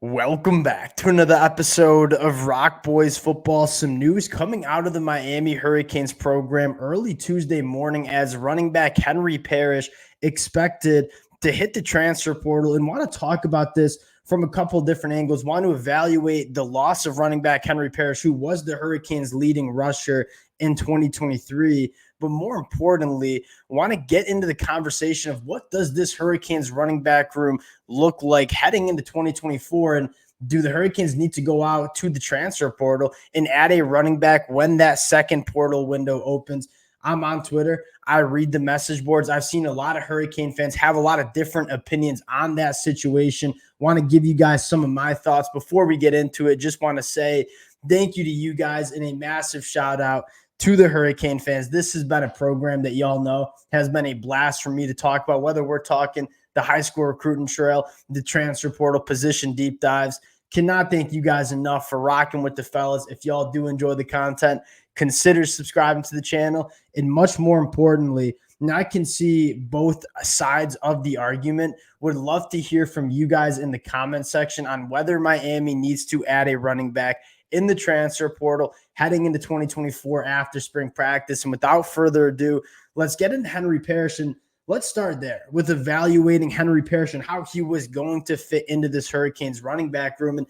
Welcome back to another episode of Rock Boys Football. Some news coming out of the Miami Hurricanes program early Tuesday morning as running back Henry Parrish expected to hit the transfer portal, and want to talk about this from a couple different angles. Want to evaluate the loss of running back Henry Parrish, who was the Hurricanes' leading rusher in 2023. But more importantly, want to get into the conversation of what does this Hurricanes running back room look like heading into 2024, and do the Hurricanes need to go out to the transfer portal and add a running back when that second portal window opens? I'm on Twitter. I read the message boards. I've seen a lot of Hurricane fans have a lot of different opinions on that situation. Want to give you guys some of my thoughts before we get into it. Just want to say thank you to you guys and a massive shout out to the Hurricane fans. This has been a program that y'all know has been a blast for me to talk about, whether we're talking the high school recruiting trail, the transfer portal, position deep dives. Cannot thank you guys enough for rocking with the fellas. If y'all do enjoy the content, consider subscribing to the channel. And much more importantly, now I can see both sides of the argument. Would love to hear from you guys in the comment section on whether Miami needs to add a running back in the transfer portal heading into 2024 after spring practice. And without further ado, let's get into Henry Parrish, and let's start there with evaluating Henry Parrish and how he was going to fit into this Hurricanes running back room. And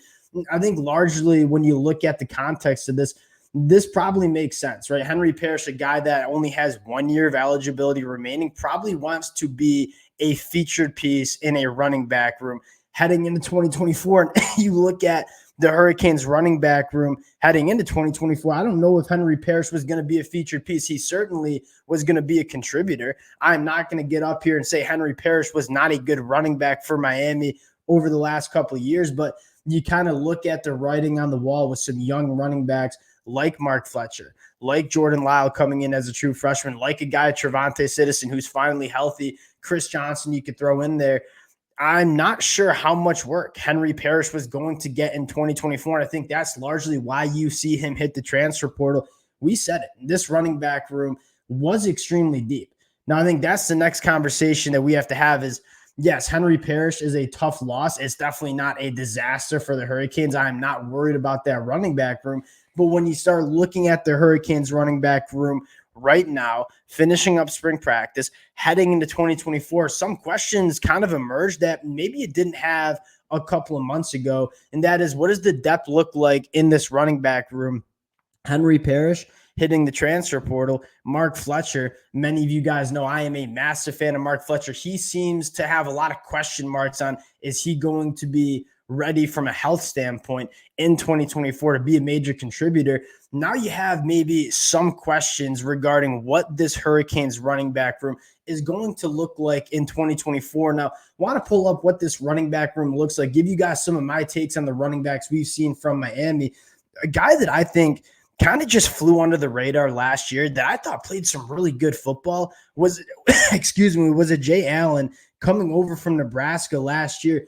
I think largely when you look at the context of this probably makes sense, right? Henry Parrish, a guy that only has 1 year of eligibility remaining, probably wants to be a featured piece in a running back room heading into 2024. And you look at the Hurricanes running back room heading into 2024. I don't know if Henry Parrish was going to be a featured piece. He certainly was going to be a contributor. I'm not going to get up here and say Henry Parrish was not a good running back for Miami over the last couple of years, but you kind of look at the writing on the wall with some young running backs like Mark Fletcher, like Jordan Lyle coming in as a true freshman, like a guy, Trevante Citizen, who's finally healthy, Chris Johnson you could throw in there. I'm not sure how much work Henry Parrish was going to get in 2024. And I think that's largely why you see him hit the transfer portal. We said it. This running back room was extremely deep. Now, I think that's the next conversation that we have to have is, yes, Henry Parrish is a tough loss. It's definitely not a disaster for the Hurricanes. I'm not worried about that running back room. But when you start looking at the Hurricanes running back room right now, finishing up spring practice, heading into 2024, some questions kind of emerged that maybe it didn't have a couple of months ago. And that is, what does the depth look like in this running back room? Henry Parrish hitting the transfer portal. Mark Fletcher, many of you guys know I am a massive fan of Mark Fletcher. He seems to have a lot of question marks on, is he going to be ready from a health standpoint in 2024 to be a major contributor? Now you have maybe some questions regarding what this Hurricanes running back room is going to look like in 2024. Now, want to pull up what this running back room looks like, give you guys some of my takes on the running backs we've seen from Miami. A guy that I think kind of just flew under the radar last year that I thought played some really good football was, was a Jay Allen coming over from Nebraska last year.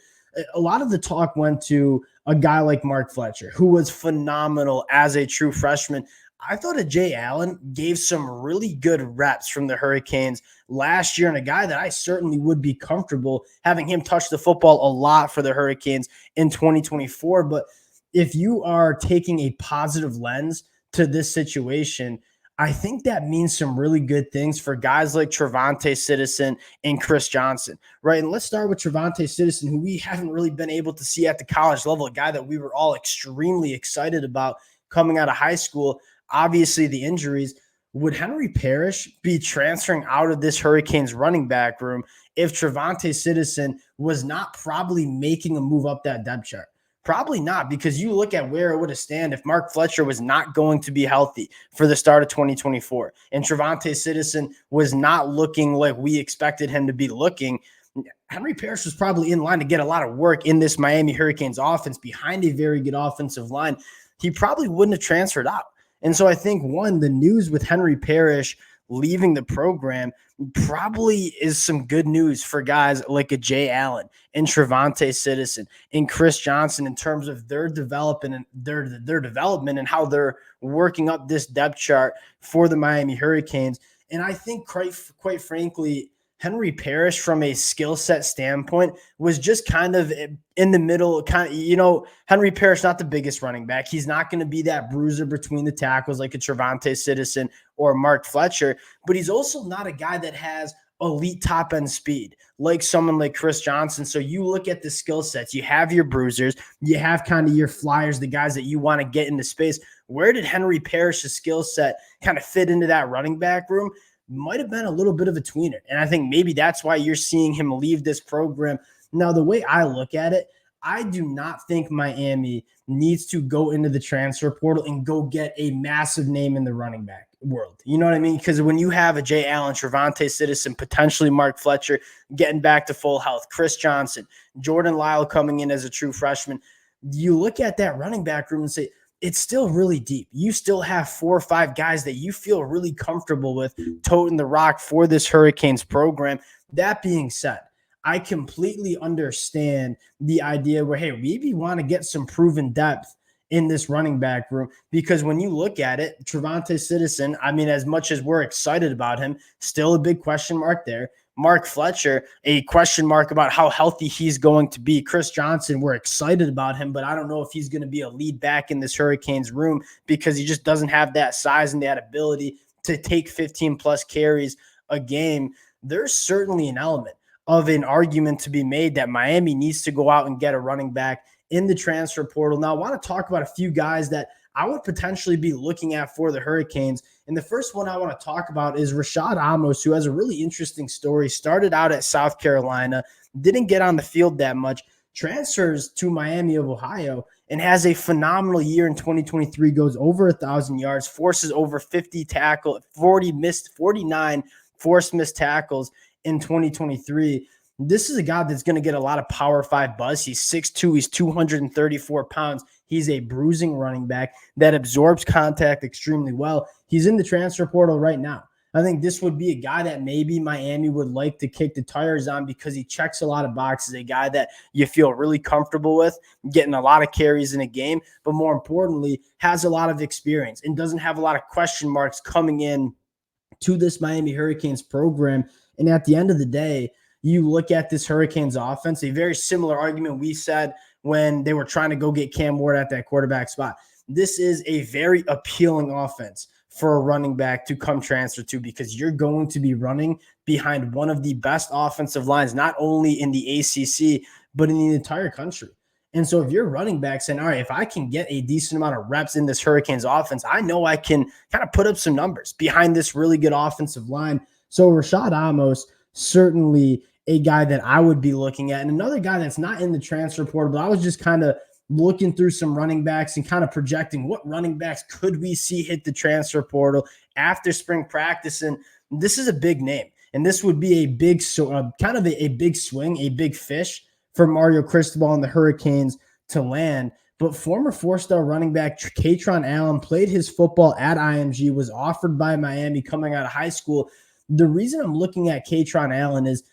A lot of the talk went to a guy like Mark Fletcher, who was phenomenal as a true freshman. I thought a Jay Allen gave some really good reps from the Hurricanes last year, and a guy that I certainly would be comfortable having him touch the football a lot for the Hurricanes in 2024. But if you are taking a positive lens to this situation, I think that means some really good things for guys like Trevante Citizen and Chris Johnson, right? And let's start with Trevante Citizen, who we haven't really been able to see at the college level, a guy that we were all extremely excited about coming out of high school. Obviously, the injuries. Would Henry Parrish be transferring out of this Hurricanes running back room if Trevante Citizen was not probably making a move up that depth chart? Probably not, because you look at where it would have stand if Mark Fletcher was not going to be healthy for the start of 2024 and Trevante Citizen was not looking like we expected him to be looking. Henry Parrish was probably in line to get a lot of work in this Miami Hurricanes offense behind a very good offensive line. He probably wouldn't have transferred out. And so I think, one, the news with Henry Parrish leaving the program probably is some good news for guys like a Jay Allen and Trevante Citizen and Chris Johnson in terms of their development and their development and how they're working up this depth chart for the Miami Hurricanes. And I think quite frankly, Henry Parrish, from a skill set standpoint, was just kind of in the middle. Henry Parrish, not the biggest running back. He's not going to be that bruiser between the tackles like a Trevante Citizen or Mark Fletcher, but he's also not a guy that has elite top end speed like someone like Chris Johnson. So you look at the skill sets, you have your bruisers, you have kind of your flyers, the guys that you want to get into space. Where did Henry Parrish's skill set kind of fit into that running back room? Might have been a little bit of a tweener. And I think maybe that's why you're seeing him leave this program. Now, the way I look at it, I do not think Miami needs to go into the transfer portal and go get a massive name in the running back world. You know what I mean? Because when you have a Jay Allen, Trevante Citizen, potentially Mark Fletcher getting back to full health, Chris Johnson, Jordan Lyle coming in as a true freshman, you look at that running back room and say, it's still really deep. You still have 4 or 5 guys that you feel really comfortable with toting the rock for this Hurricanes program. That being said, I completely understand the idea where, hey, maybe want to get some proven depth in this running back room, because when you look at it, Trevante Citizen, I mean, as much as we're excited about him, still a big question mark there. Mark Fletcher, a question mark about how healthy he's going to be. Chris Johnson, we're excited about him, but I don't know if he's going to be a lead back in this Hurricanes room because he just doesn't have that size and that ability to take 15 plus carries a game. There's certainly an element of an argument to be made that Miami needs to go out and get a running back in the transfer portal. Now, I want to talk about a few guys that I would potentially be looking at for the Hurricanes. And the first one I want to talk about is Rashad Amos, who has a really interesting story. Started out at South Carolina, didn't get on the field that much, transfers to Miami of Ohio, and has a phenomenal year in 2023, goes over 1,000 yards, forces over 49 forced missed tackles in 2023. This is a guy that's going to get a lot of Power 5 buzz. He's 6'2", he's 234 pounds. He's a bruising running back that absorbs contact extremely well. He's in the transfer portal right now. I think this would be a guy that maybe Miami would like to kick the tires on because he checks a lot of boxes, a guy that you feel really comfortable with, getting a lot of carries in a game, but more importantly, has a lot of experience and doesn't have a lot of question marks coming in to this Miami Hurricanes program. And at the end of the day, you look at this Hurricanes offense, a very similar argument we said when they were trying to go get Cam Ward at that quarterback spot. This is a very appealing offense for a running back to come transfer to, because you're going to be running behind one of the best offensive lines, not only in the ACC, but in the entire country. And so if you're running back saying, all right, if I can get a decent amount of reps in this Hurricanes offense, I know I can kind of put up some numbers behind this really good offensive line. So Rashad Amos, certainly a guy that I would be looking at. And another guy that's not in the transfer portal, but I was just kind of looking through some running backs and kind of projecting what running backs could we see hit the transfer portal after spring practice. And this is a big name. And this would be a big, kind of a big swing, a big fish for Mario Cristobal and the Hurricanes to land. But former 4-star running back Kaytron Allen played his football at IMG, was offered by Miami coming out of high school. The reason I'm looking at Kaytron Allen is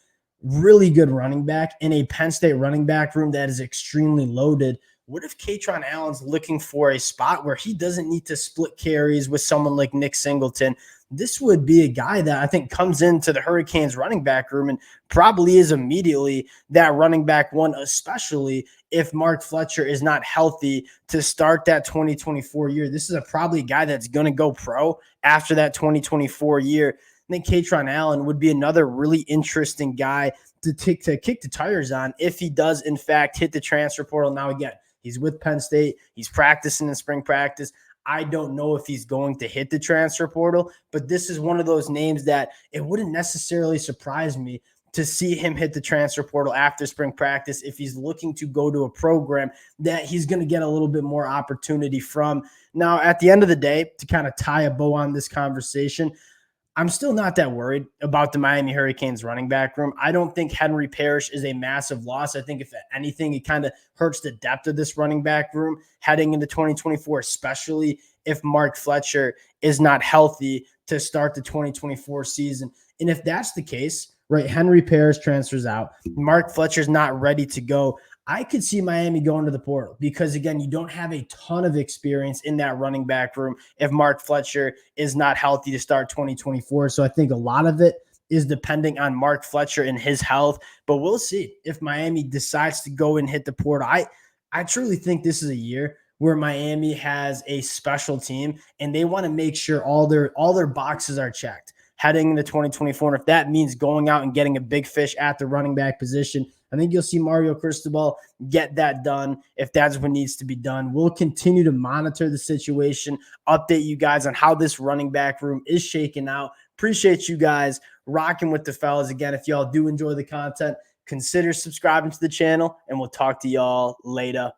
really good running back in a Penn State running back room that is extremely loaded. What if Kaytron Allen's looking for a spot where he doesn't need to split carries with someone like Nick Singleton? This would be a guy that I think comes into the Hurricanes running back room and probably is immediately that running back one, especially if Mark Fletcher is not healthy to start that 2024 year. This is probably a guy that's going to go pro after that 2024 year. I think Kaytron Allen would be another really interesting guy to kick the tires on if he does, in fact, hit the transfer portal. Now, again, he's with Penn State. He's practicing in spring practice. I don't know if he's going to hit the transfer portal, but this is one of those names that it wouldn't necessarily surprise me to see him hit the transfer portal after spring practice if he's looking to go to a program that he's going to get a little bit more opportunity from. Now, at the end of the day, to kind of tie a bow on this conversation, I'm still not that worried about the Miami Hurricanes running back room. I don't think Henry Parrish is a massive loss. I think if anything, it kind of hurts the depth of this running back room heading into 2024, especially if Mark Fletcher is not healthy to start the 2024 season. And if that's the case, right, Henry Parrish transfers out, Mark Fletcher's not ready to go, I could see Miami going to the portal because, again, you don't have a ton of experience in that running back room if Mark Fletcher is not healthy to start 2024. So I think a lot of it is depending on Mark Fletcher and his health. But we'll see if Miami decides to go and hit the portal. I truly think this is a year where Miami has a special team and they want to make sure all their boxes are checked heading into 2024. And if that means going out and getting a big fish at the running back position, I think you'll see Mario Cristobal get that done if that's what needs to be done. We'll continue to monitor the situation, update you guys on how this running back room is shaking out. Appreciate you guys rocking with the fellas. Again, if y'all do enjoy the content, consider subscribing to the channel, and we'll talk to y'all later.